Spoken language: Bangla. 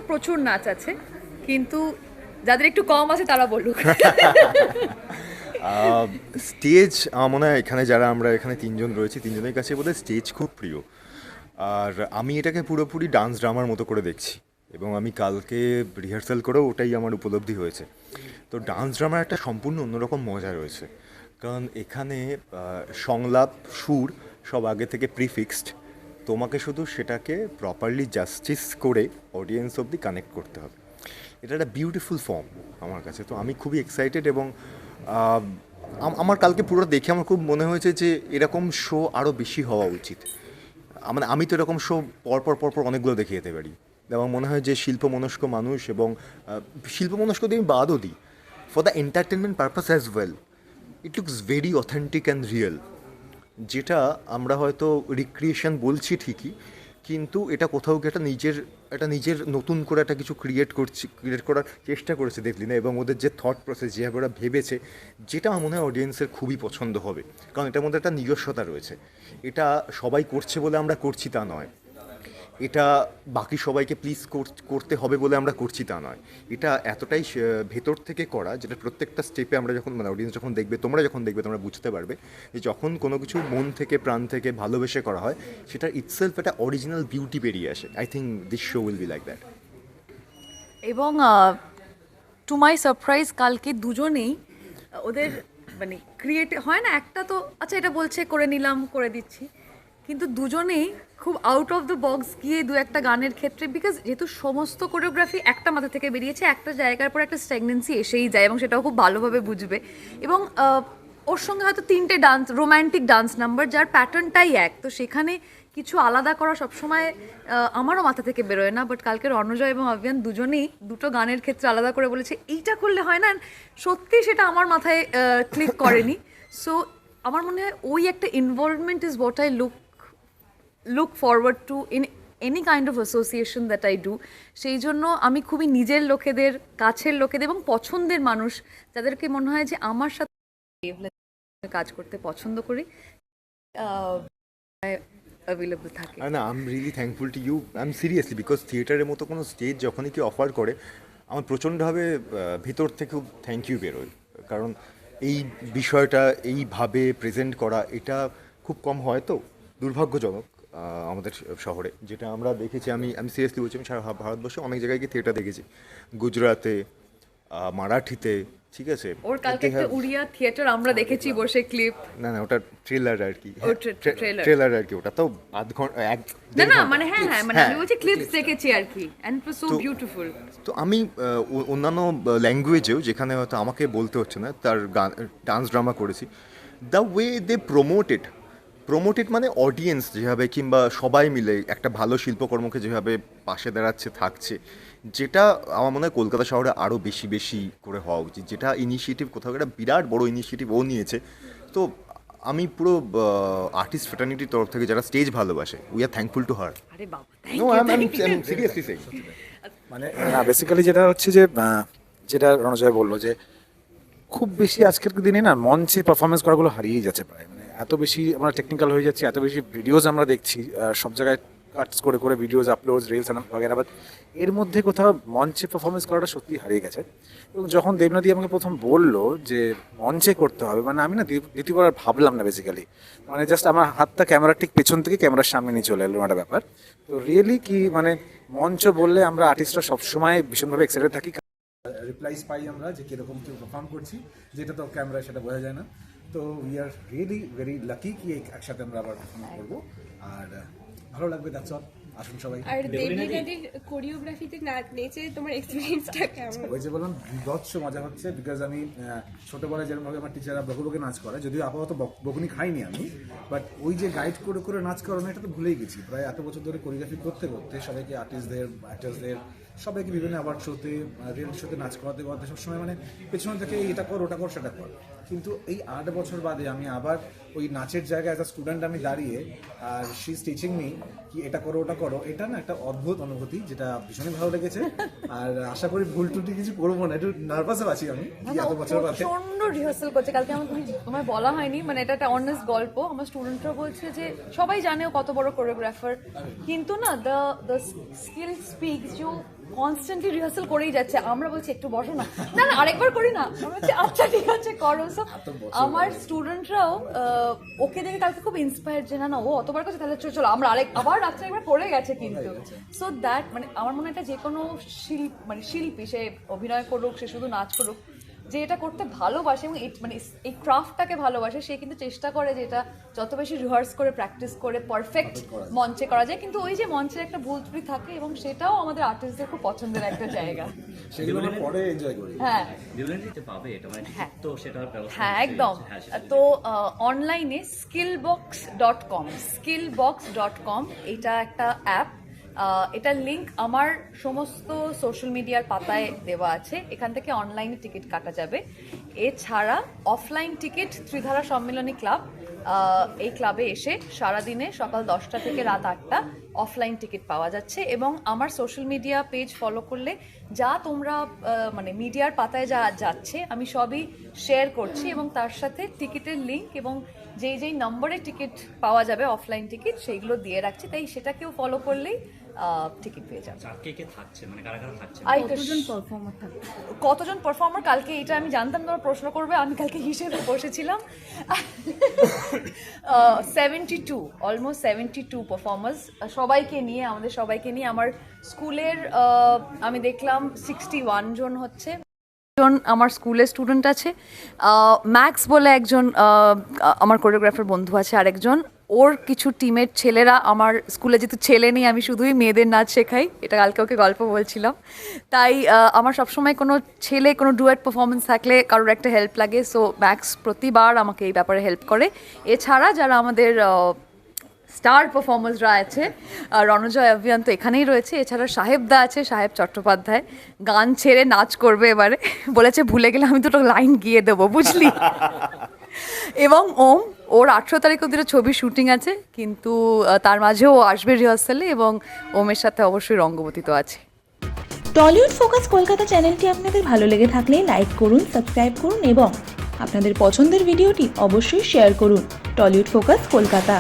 প্রচুর নাচ আছে, কিন্তু যাদের একটু কম আছে তারা বলুক। স্টেজ আমার মনে হয় এখানে যারা আমরা এখানে তিনজন রয়েছি তিনজনের কাছে বোধহয় স্টেজ খুব প্রিয়। আর আমি এটাকে পুরোপুরি ডান্স ড্রামার মতো করে দেখছি, এবং আমি কালকে রিহার্সাল করেও ওটাই আমার উপলব্ধি হয়েছে। তো ডান্স ড্রামার একটা সম্পূর্ণ অন্যরকম মজা রয়েছে, কারণ এখানে সংলাপ সুর সব আগে থেকে প্রিফিক্সড। তোমাকে শুধু সেটাকে প্রপারলি জাস্টিস করে অডিয়েন্স অবধি কানেক্ট করতে হবে। এটা একটা বিউটিফুল ফর্ম আমার কাছে। তো আমি খুবই এক্সাইটেড, এবং আহ, আমার কালকে পুরো দেখে আমার খুব মনে হয়েছে যে এরকম শো আরও বেশি হওয়া উচিত। মানে আমি তো এরকম শো পরপর অনেকগুলো দেখে যেতে পারি, এবং মনে হয় যে শিল্পমনস্ক মানুষ, এবং শিল্পমনস্ক দিয়ে আমি বাদও দিই, for the entertainment purpose as well, it looks very authentic and real. যেটা আমরা হয়তো রিক্রিয়েশন বলছি ঠিকই, কিন্তু এটা কোথাও গিয়ে একটা নিজের নতুন করে একটা কিছু ক্রিয়েট করার চেষ্টা করেছে দেখলি না, এবং ওদের যে থট প্রসেস যেভাবে ওরা ভেবেছে, যেটা আমার মনে হয় অডিয়েন্সের খুবই পছন্দ হবে, কারণ এটার মধ্যে একটা নিজস্বতা রয়েছে। এটা সবাই করছে বলে আমরা করছি তা নয়, এটা বাকি সবাইকে প্লিজ করতে হবে বলে আমরা করছি তা নয়। এটা এতটাই ভেতর থেকে করা, যেটা প্রত্যেকটা স্টেপে আমরা যখন মানে অডিয়েন্স যখন দেখবে, তোমরা যখন দেখবে, তোমরা বুঝতে পারবে যে যখন কোনো কিছু মন থেকে প্রাণ থেকে ভালোবেসে করা হয়, সেটা ইটসেলফ একটা অরিজিনাল বিউটি বেরিয়ে আসে। I think this show will be like that. এবং টু মাই সারপ্রাইজ কালকে দুজনেই ওদের মানে ক্রিয়েটিভ হয় না, একটা তো আচ্ছা এটা বলছে করে নিলাম করে দিচ্ছি, কিন্তু দুজনেই খুব আউট অফ দ্য বক্স গিয়ে দু একটা গানের ক্ষেত্রে, বিকজ যেহেতু সমস্ত কোরিওগ্রাফি একটা মাথা থেকে বেরিয়েছে, একটা জায়গার পর একটা স্ট্যাগনেন্সি এসেই যায়, এবং সেটাও খুব ভালোভাবে বুঝবে। এবং ওর সঙ্গে হয়তো তিনটে ডান্স, রোম্যান্টিক ডান্স নাম্বার যার প্যাটার্নটাই এক, তো সেখানে কিছু আলাদা করা সবসময় আমারও মাথা থেকে বেরোয় না। বাট কালকে রণজয় এবং অভিয়ান দুজনেই দুটো গানের ক্ষেত্রে আলাদা করে বলেছে এইটা করলে হয় না, সত্যি সেটা আমার মাথায় ক্লিক করেনি। সো আমার মনে হয় ওই একটা involvement is what I look forward to in any kind of association that I do. সেই জন্য আমি খুবই নিজের লোকেদের, কাছের লোকেদের এবং পছন্দের মানুষ যাদেরকে মনে হয় যে আমার সাথে কাজ করতে পছন্দ করি অ্যাভেলেবল থাকে। না, I am really thankful to you, I am seriously, because থিয়েটারের মতো কোনো স্টেজ যখনই কি অফার করে, আমার প্রচণ্ডভাবে ভিতর থেকেও থ্যাংক ইউ বেরোয়। কারণ এই বিষয়টা এইভাবে প্রেজেন্ট করা, এটা খুব কম হয়, তো দুর্ভাগ্যজনক আমাদের শহরে যেটা আমরা দেখেছি। আমি সিরিয়াসলি বলছি, আমি সারা ভারতবর্ষে অনেক জায়গায় গিয়ে থিয়েটার দেখেছি, গুজরাতে, মারাঠিতে, ঠিক আছে। ওর কালকে একটা উড়িয়া থিয়েটার আমরা দেখেছি বসে ক্লিপ। না না, ওটা ট্রেলার আর কি, ও ট্রেলার। ট্রেলার আর কি, ওটা তো আধ ঘন্টা এক না দেড় না ঘন্টা। মানে হ্যাঁ হ্যাঁ মানে আমি বলছি ক্লিপস দেখেছি আর কি, and it was so beautiful. তো আমি অন্যান্য ল্যাঙ্গুয়েজেও যেখানে হয়তো আমাকে বলতে হচ্ছে না, তার গান ডান্স ড্রামা করেছি, দ্য ওয়ে দে প্রমোটেড মানে অডিয়েন্স যেভাবে, কিংবা সবাই মিলে একটা ভালো শিল্পকর্মকে যেভাবে পাশে দাঁড়াচ্ছে থাকছে, যেটা আমার মনে হয় কলকাতা শহরে আরও বেশি বেশি করে হওয়া উচিত। যেটা ইনিশিয়েটিভ কোথাও একটা বিরাট বড় ইনিশিয়েটিভ ও নিয়েছে। তো আমি পুরো আর্টিস্ট ফ্র্যাটার্নিটির তরফ থেকে যারা স্টেজ ভালোবাসে, we are thankful to her. আরে বাবা no, thank you. Seriously saying. মানে না, বেসিক্যালি যেটা হচ্ছে যে যেটা রণজয় বললো যে খুব বেশি আজকের দিনে না মঞ্চে পারফরমেন্স করাগুলো হারিয়েই যাচ্ছে প্রায়। মানে এত বেশি আমরা টেকনিক্যাল হয়ে যাচ্ছি, এত বেশি ভিডিওজ আমরা দেখছি, সব জায়গায় কাটস করে করে ভিডিওজ আপলোড রিলস বাগেরা, বাট এর মধ্যে কোথাও মঞ্চে পারফরমেন্স করাটা সত্যি হারিয়ে গেছে। এবং যখন দেবনাদি আমাকে প্রথম বললো যে মঞ্চে করতে হবে, মানে আমি না দ্বিতীয়বার আর ভাবলাম না বেসিক্যালি। মানে জাস্ট আমার হাতটা ক্যামেরার ঠিক পেছন থেকে ক্যামেরার সামনে নিয়ে চলে এলো একটা ব্যাপার। তো রিয়েলি কি মানে মঞ্চ বললে আমরা আর্টিস্টরা সবসময় ভীষণভাবে এক্সাইটেড থাকি, রিপ্লাইস পাই আমরা যে কীরকম কেউ পারফর্ম করছি, যেটা তো ক্যামেরায় সেটা বোঝা যায় না। তো we are really very lucky কি একসাথে আমরা আবার পারফর্ম করবো, আর ভালো লাগবে। That's all. আসুন সবাই। আর দেবলীনাদের কোরিওগ্রাফিতে নেচে তোমার এক্সপেরিয়েন্সটা কেমন? ওই যে বললাম বিভৎস মজা হচ্ছে, বিকজ আমি ছোটোবেলায় যেরকমভাবে আমার টিচাররা বকে বকে নাচ করে, যদিও আপাতত বকুনি খাইনি আমি, বাট ওই যে গাইড করে করে নাচ করানো, এটা তো ভুলেই গেছি। প্রায় এত বছর ধরে কোরিওগ্রাফি করতে করতে সবাইকে, আর্টিস্টদের, অ্যাক্টার্সদের সবাইকে বিভিন্ন অ্যাওয়ার্ড শোতে, রিয়েলিটি শোতে নাচ করাতে করাতে সবসময় মানে পেছনে থেকে এটা কর ওটা কর সেটা কর। কিন্তু এই 8 বছর বাদে আমি আবার ওই নাচের জায়গায় অ্যাজ আ স্টুডেন্ট আমি দাঁড়িয়ে, আর শি ইজ টিচিং মি কি এটা করো ওটা করো, এটা না একটা অদ্ভুত অনুভূতি, যেটা ভীষণই ভালো লেগেছে। আর আশা করি ভুল টুটি কিছু করবো না, একটু নার্ভাসও আছি আমি এত বছর বাদে। প্রচন্ড রিহার্সাল করছে কালকে, তোমায় বলা হয়নি, মানে এটা একটা অনেস্ট গল্প। আমার স্টুডেন্টরা বলছে যে সবাই জানে ও কত বড় কোরিওগ্রাফার, কিন্তু না দ্য স্কিল স্পিকস, কনস্ট্যান্টলি রিহার্সাল করেই যাচ্ছে, আমরা বলছি একটু বসো না, না না আরেকবার করি না, আমরা বলছি আচ্ছা ঠিক আছে করো। So, আমার স্টুডেন্টরাও ওকে দেখে কালকে খুব ইন্সপায়ার্ড যে না না ও অতবার করছে, তাহলে চলো আমরা আবার রাত্রে একবার করে গেছে কিন্তু। সো দ্যাট মানে আমার মনে হয় এটা যে কোনো শিল্পী সে অভিনয় করুক, সে শুধু নাচ করুক, যে এটা করতে ভালোবাসে এবং মানে এই ক্রাফটটাকে ভালোবাসে, সে কিন্তু চেষ্টা করে যে এটা যত বেশি রিহার্স করে প্র্যাকটিস করে পারফেক্ট মঞ্চে করা যায়। কিন্তু ওই যে মঞ্চের একটা ভুল ত্রুটি থাকে এবং সেটাও আমাদের আর্টিস্টদের খুব পছন্দের একটা জায়গা। সেগুলো আমরা পরে এনজয় করি। হ্যাঁ পাবে এটা মানে তো সেটার ব্যবস্থা হ্যাঁ একদম। তো অনলাইনে skillbox.com এটা একটা অ্যাপ, এটার লিংক আমার সমস্ত সোশ্যাল মিডিয়ার পাতায় দেওয়া আছে, এখান থেকে অনলাইনে টিকিট কাটা যাবে। এছাড়া অফলাইন টিকিট ত্রিধারা সম্মিলনী ক্লাব, এই ক্লাবে এসে সারাদিনে সকাল 10টা থেকে রাত 8টা অফলাইন টিকিট পাওয়া যাচ্ছে। এবং আমার সোশ্যাল মিডিয়া পেজ ফলো করলে যা তোমরা মানে মিডিয়ার পাতায় যা যাচ্ছে আমি সবই শেয়ার করছি এবং তার সাথে টিকিটের লিংক এবং যেই নম্বরে টিকিট পাওয়া যাবে অফলাইন টিকিট সেইগুলো দিয়ে রাখছি, তাই সেটাকেও ফলো করলেই টিকিট পেয়ে যাবে। কে কে থাকছে মানে কারা কারা থাকছে, কতজন পারফর্মার কালকে এটা আমি জানতাম তোমরা প্রশ্ন করবে, আমি কালকে হিসেবে বসেছিলাম। 72 অলমোস্ট 72 পারফর্মার্স, সবাইকে নিয়ে আমাদের সবাইকে নিয়ে আমার স্কুলের আমি দেখলাম 61 জন হচ্ছে। জন আমার স্কুলের স্টুডেন্ট আছে, ম্যাক্স বলে একজন আমার কোরিওগ্রাফার বন্ধু আছে, আরেকজন ওর কিছু টিমের ছেলেরা, আমার স্কুলে যেহেতু ছেলে নেই আমি শুধুই মেয়েদের নাচ শেখাই, এটা কালকে ওকে গল্প বলছিলাম, তাই আমার সবসময় কোনো ছেলে কোনো ডুয়েট পারফরমেন্স থাকলে কারোর একটা হেল্প লাগে, সো ম্যাক্স প্রতিবার আমাকে এই ব্যাপারে হেল্প করে। এছাড়া যারা আমাদের স্টার পারফর্মার্সরা আছে, রণজয় অভিয়ান তো এখানেই রয়েছে, এছাড়া সাহেবদা আছে, সাহেব চট্টোপাধ্যায় গান ছেড়ে নাচ করবে এবারে, বলেছে ভুলে গেলে আমি দুটো লাইন গিয়ে দেবো বুঝলি। এবং ওর 18 তারিখ অবধি ছবি শুটিং আছে, কিন্তু তার মাঝেও আসবে রিহার্সালে এবং ওমের সাথে অবশ্যই রঙ্গবতী তো আছে। টলিউড ফোকাস কলকাতা চ্যানেলটি আপনাদের ভালো লেগে থাকলে লাইক করুন, সাবস্ক্রাইব করুন এবং আপনাদের পছন্দের ভিডিওটি অবশ্যই শেয়ার করুন। Tollywood focus Kolkata.